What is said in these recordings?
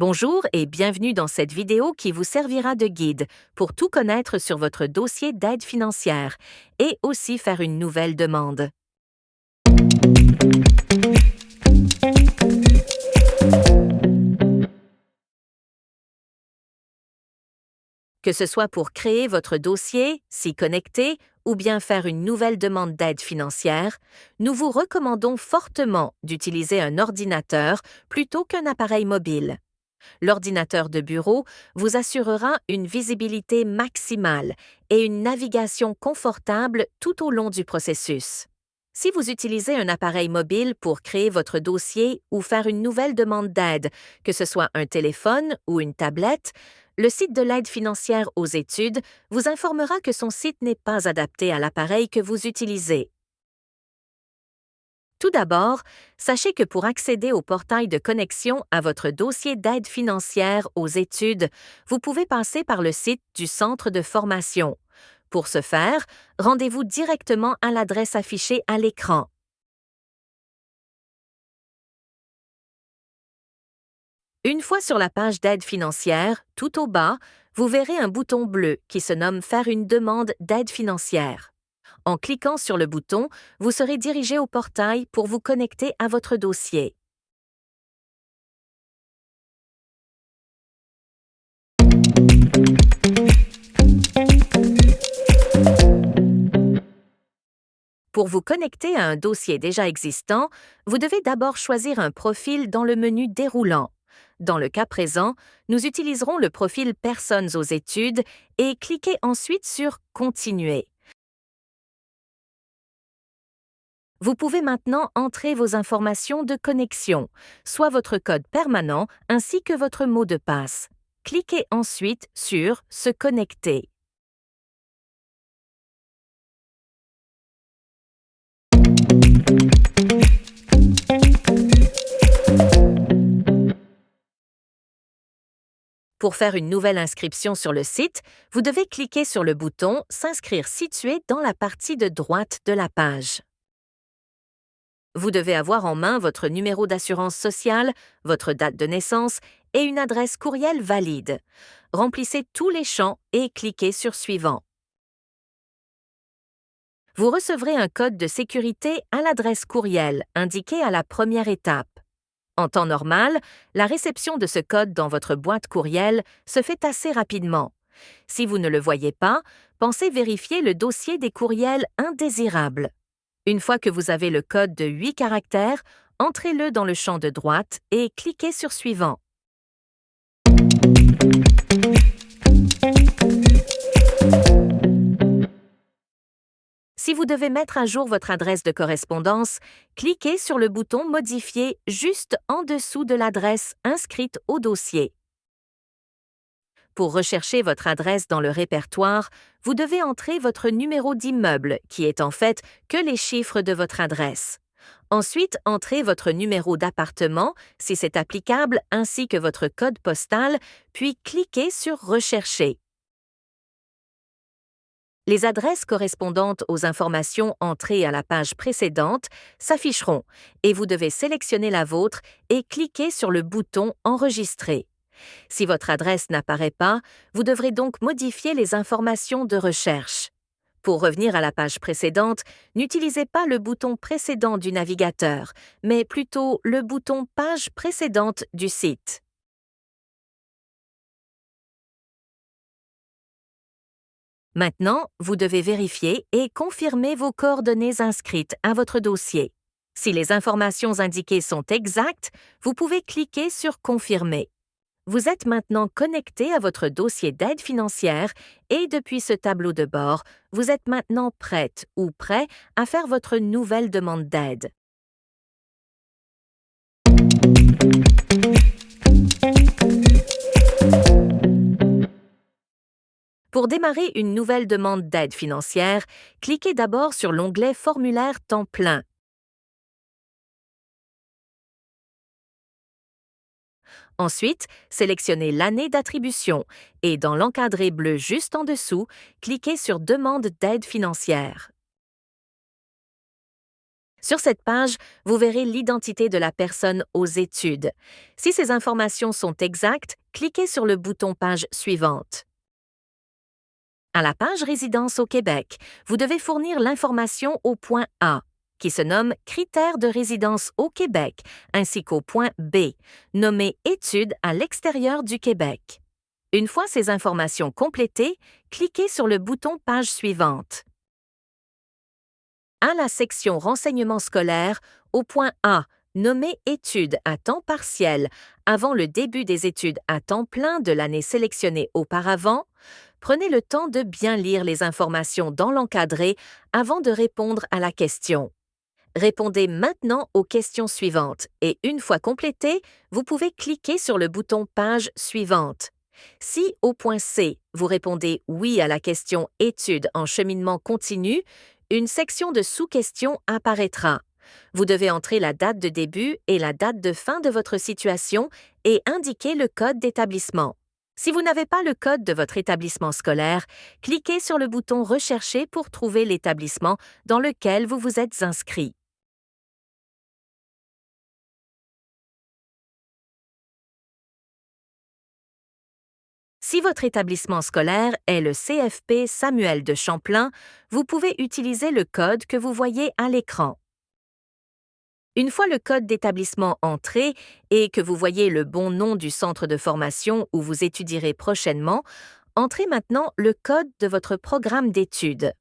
Bonjour et bienvenue dans cette vidéo qui vous servira de guide pour tout connaître sur votre dossier d'aide financière et aussi faire une nouvelle demande. Que ce soit pour créer votre dossier, s'y connecter ou bien faire une nouvelle demande d'aide financière, nous vous recommandons fortement d'utiliser un ordinateur plutôt qu'un appareil mobile. L'ordinateur de bureau vous assurera une visibilité maximale et une navigation confortable tout au long du processus. Si vous utilisez un appareil mobile pour créer votre dossier ou faire une nouvelle demande d'aide, que ce soit un téléphone ou une tablette, le site de l'aide financière aux études vous informera que son site n'est pas adapté à l'appareil que vous utilisez. Tout d'abord, sachez que pour accéder au portail de connexion à votre dossier d'aide financière aux études, vous pouvez passer par le site du centre de formation. Pour ce faire, rendez-vous directement à l'adresse affichée à l'écran. Une fois sur la page d'aide financière, tout au bas, vous verrez un bouton bleu qui se nomme Faire une demande d'aide financière. En cliquant sur le bouton, vous serez dirigé au portail pour vous connecter à votre dossier. Pour vous connecter à un dossier déjà existant, vous devez d'abord choisir un profil dans le menu déroulant. Dans le cas présent, nous utiliserons le profil Personnes aux études et cliquez ensuite sur Continuer. Vous pouvez maintenant entrer vos informations de connexion, soit votre code permanent ainsi que votre mot de passe. Cliquez ensuite sur Se connecter. Pour faire une nouvelle inscription sur le site, vous devez cliquer sur le bouton S'inscrire situé dans la partie de droite de la page. Vous devez avoir en main votre numéro d'assurance sociale, votre date de naissance et une adresse courriel valide. Remplissez tous les champs et cliquez sur Suivant. Vous recevrez un code de sécurité à l'adresse courriel indiquée à la première étape. En temps normal, la réception de ce code dans votre boîte courriel se fait assez rapidement. Si vous ne le voyez pas, pensez vérifier le dossier des courriels indésirables. Une fois que vous avez le code de 8 caractères, entrez-le dans le champ de droite et cliquez sur Suivant. Si vous devez mettre à jour votre adresse de correspondance, cliquez sur le bouton Modifier juste en dessous de l'adresse inscrite au dossier. Pour rechercher votre adresse dans le répertoire, vous devez entrer votre numéro d'immeuble, qui est en fait que les chiffres de votre adresse. Ensuite, entrez votre numéro d'appartement, si c'est applicable, ainsi que votre code postal, puis cliquez sur Rechercher. Les adresses correspondantes aux informations entrées à la page précédente s'afficheront et vous devez sélectionner la vôtre et cliquer sur le bouton Enregistrer. Si votre adresse n'apparaît pas, vous devrez donc modifier les informations de recherche. Pour revenir à la page précédente, n'utilisez pas le bouton précédent du navigateur, mais plutôt le bouton Page précédente du site. Maintenant, vous devez vérifier et confirmer vos coordonnées inscrites à votre dossier. Si les informations indiquées sont exactes, vous pouvez cliquer sur Confirmer. Vous êtes maintenant connecté à votre dossier d'aide financière et depuis ce tableau de bord, vous êtes maintenant prête ou prêt à faire votre nouvelle demande d'aide. Pour démarrer une nouvelle demande d'aide financière, cliquez d'abord sur l'onglet Formulaire temps plein. Ensuite, sélectionnez l'année d'attribution et dans l'encadré bleu juste en dessous, cliquez sur Demande d'aide financière. Sur cette page, vous verrez l'identité de la personne aux études. Si ces informations sont exactes, cliquez sur le bouton Page suivante. À la page Résidence au Québec, vous devez fournir l'information au point A, qui se nomme Critères de résidence au Québec, ainsi qu'au point B, nommé Études à l'extérieur du Québec. Une fois ces informations complétées, cliquez sur le bouton Page suivante. À la section Renseignements scolaires, au point A, nommé Études à temps partiel avant le début des études à temps plein de l'année sélectionnée auparavant, prenez le temps de bien lire les informations dans l'encadré avant de répondre à la question. Répondez maintenant aux questions suivantes et une fois complétées, vous pouvez cliquer sur le bouton Page suivante. Si, au point C, vous répondez oui à la question Études en cheminement continu, une section de sous-questions apparaîtra. Vous devez entrer la date de début et la date de fin de votre situation et indiquer le code d'établissement. Si vous n'avez pas le code de votre établissement scolaire, cliquez sur le bouton Rechercher pour trouver l'établissement dans lequel vous vous êtes inscrit. Si votre établissement scolaire est le CFP Samuel de Champlain, vous pouvez utiliser le code que vous voyez à l'écran. Une fois le code d'établissement entré et que vous voyez le bon nom du centre de formation où vous étudierez prochainement, entrez maintenant le code de votre programme d'études.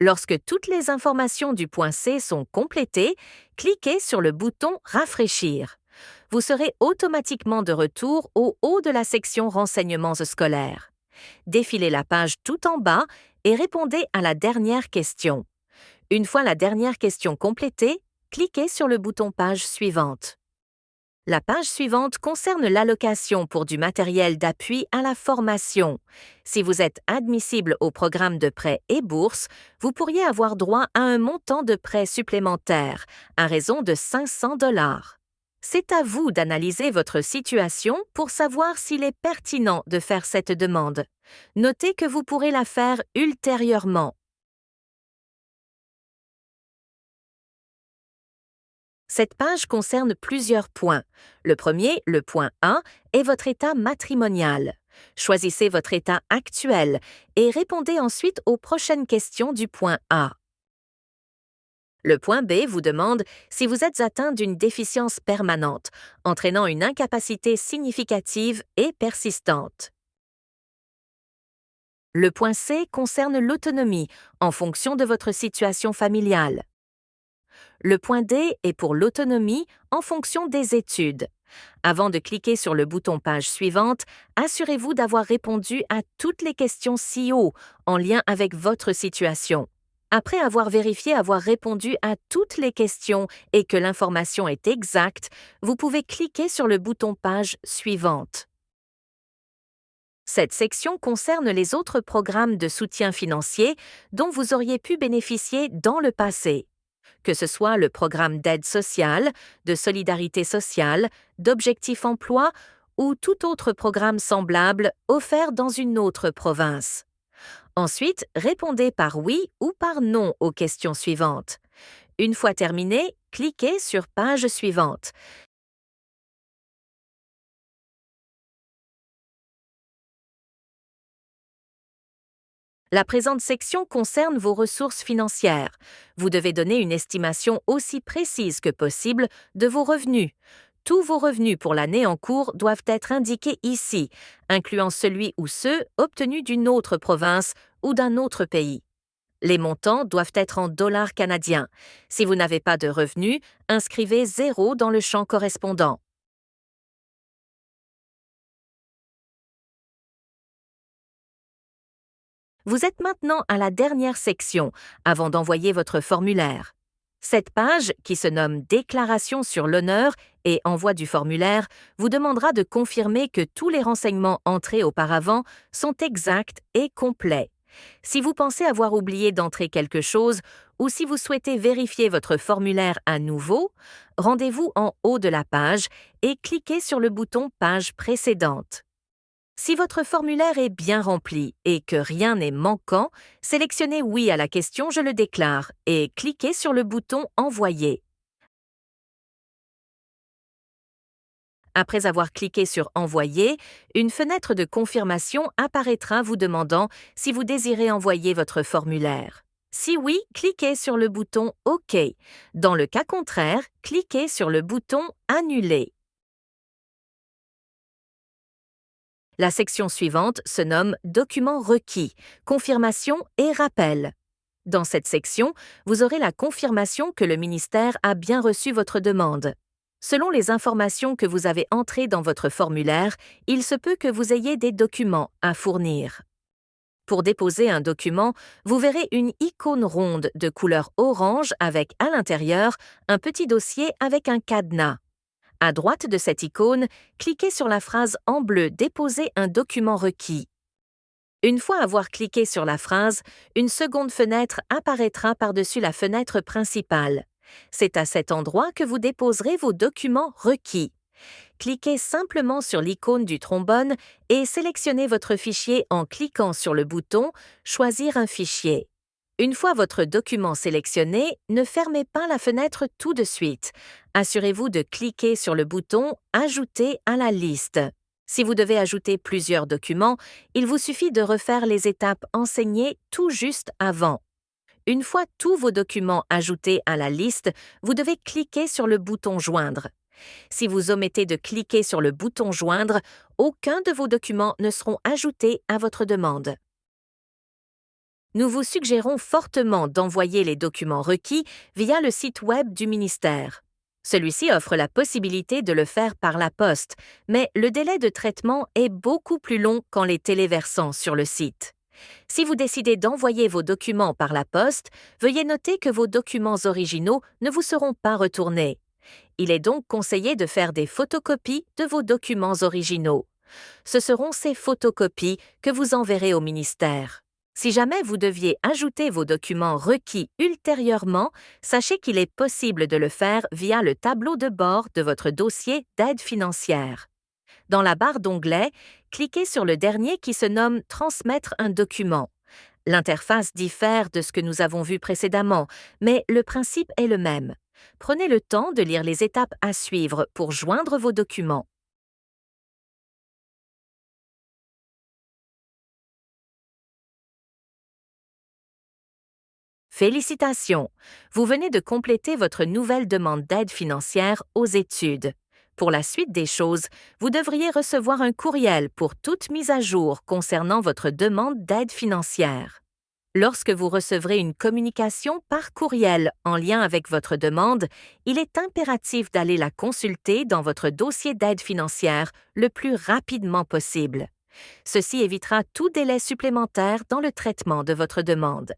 Lorsque toutes les informations du point C sont complétées, cliquez sur le bouton Rafraîchir. Vous serez automatiquement de retour au haut de la section Renseignements scolaires. Défilez la page tout en bas et répondez à la dernière question. Une fois la dernière question complétée, cliquez sur le bouton Page suivante. La page suivante concerne l'allocation pour du matériel d'appui à la formation. Si vous êtes admissible au programme de prêts et bourses, vous pourriez avoir droit à un montant de prêt supplémentaire, à raison de 500 $. C'est à vous d'analyser votre situation pour savoir s'il est pertinent de faire cette demande. Notez que vous pourrez la faire ultérieurement. Cette page concerne plusieurs points. Le premier, le point A, est votre état matrimonial. Choisissez votre état actuel et répondez ensuite aux prochaines questions du point A. Le point B vous demande si vous êtes atteint d'une déficience permanente, entraînant une incapacité significative et persistante. Le point C concerne l'autonomie en fonction de votre situation familiale. Le point D est pour l'autonomie en fonction des études. Avant de cliquer sur le bouton Page suivante, assurez-vous d'avoir répondu à toutes les questions ci-haut en lien avec votre situation. Après avoir vérifié avoir répondu à toutes les questions et que l'information est exacte, vous pouvez cliquer sur le bouton Page suivante. Cette section concerne les autres programmes de soutien financier dont vous auriez pu bénéficier dans le passé. Que ce soit le programme d'aide sociale, de solidarité sociale, d'objectif emploi ou tout autre programme semblable offert dans une autre province. Ensuite, répondez par oui ou par non aux questions suivantes. Une fois terminé, cliquez sur Page suivante. La présente section concerne vos ressources financières. Vous devez donner une estimation aussi précise que possible de vos revenus. Tous vos revenus pour l'année en cours doivent être indiqués ici, incluant celui ou ceux obtenus d'une autre province ou d'un autre pays. Les montants doivent être en dollars canadiens. Si vous n'avez pas de revenus, inscrivez 0 dans le champ correspondant. Vous êtes maintenant à la dernière section avant d'envoyer votre formulaire. Cette page, qui se nomme Déclaration sur l'honneur et envoi du formulaire, vous demandera de confirmer que tous les renseignements entrés auparavant sont exacts et complets. Si vous pensez avoir oublié d'entrer quelque chose ou si vous souhaitez vérifier votre formulaire à nouveau, rendez-vous en haut de la page et cliquez sur le bouton Page précédente. Si votre formulaire est bien rempli et que rien n'est manquant, sélectionnez Oui à la question Je le déclare et cliquez sur le bouton Envoyer. Après avoir cliqué sur Envoyer, une fenêtre de confirmation apparaîtra vous demandant si vous désirez envoyer votre formulaire. Si oui, cliquez sur le bouton OK. Dans le cas contraire, cliquez sur le bouton Annuler. La section suivante se nomme Documents requis, confirmation et rappel. Dans cette section, vous aurez la confirmation que le ministère a bien reçu votre demande. Selon les informations que vous avez entrées dans votre formulaire, il se peut que vous ayez des documents à fournir. Pour déposer un document, vous verrez une icône ronde de couleur orange avec à l'intérieur un petit dossier avec un cadenas. À droite de cette icône, cliquez sur la phrase en bleu Déposer un document requis. Une fois avoir cliqué sur la phrase, une seconde fenêtre apparaîtra par-dessus la fenêtre principale. C'est à cet endroit que vous déposerez vos documents requis. Cliquez simplement sur l'icône du trombone et sélectionnez votre fichier en cliquant sur le bouton Choisir un fichier. Une fois votre document sélectionné, ne fermez pas la fenêtre tout de suite. Assurez-vous de cliquer sur le bouton Ajouter à la liste. Si vous devez ajouter plusieurs documents, il vous suffit de refaire les étapes enseignées tout juste avant. Une fois tous vos documents ajoutés à la liste, vous devez cliquer sur le bouton Joindre. Si vous omettez de cliquer sur le bouton Joindre, aucun de vos documents ne seront ajoutés à votre demande. Nous vous suggérons fortement d'envoyer les documents requis via le site Web du ministère. Celui-ci offre la possibilité de le faire par la poste, mais le délai de traitement est beaucoup plus long qu'en les téléversant sur le site. Si vous décidez d'envoyer vos documents par la poste, veuillez noter que vos documents originaux ne vous seront pas retournés. Il est donc conseillé de faire des photocopies de vos documents originaux. Ce seront ces photocopies que vous enverrez au ministère. Si jamais vous deviez ajouter vos documents requis ultérieurement, sachez qu'il est possible de le faire via le tableau de bord de votre dossier d'aide financière. Dans la barre d'onglets, cliquez sur le dernier qui se nomme « Transmettre un document ». L'interface diffère de ce que nous avons vu précédemment, mais le principe est le même. Prenez le temps de lire les étapes à suivre pour joindre vos documents. Félicitations! Vous venez de compléter votre nouvelle demande d'aide financière aux études. Pour la suite des choses, vous devriez recevoir un courriel pour toute mise à jour concernant votre demande d'aide financière. Lorsque vous recevrez une communication par courriel en lien avec votre demande, il est impératif d'aller la consulter dans votre dossier d'aide financière le plus rapidement possible. Ceci évitera tout délai supplémentaire dans le traitement de votre demande.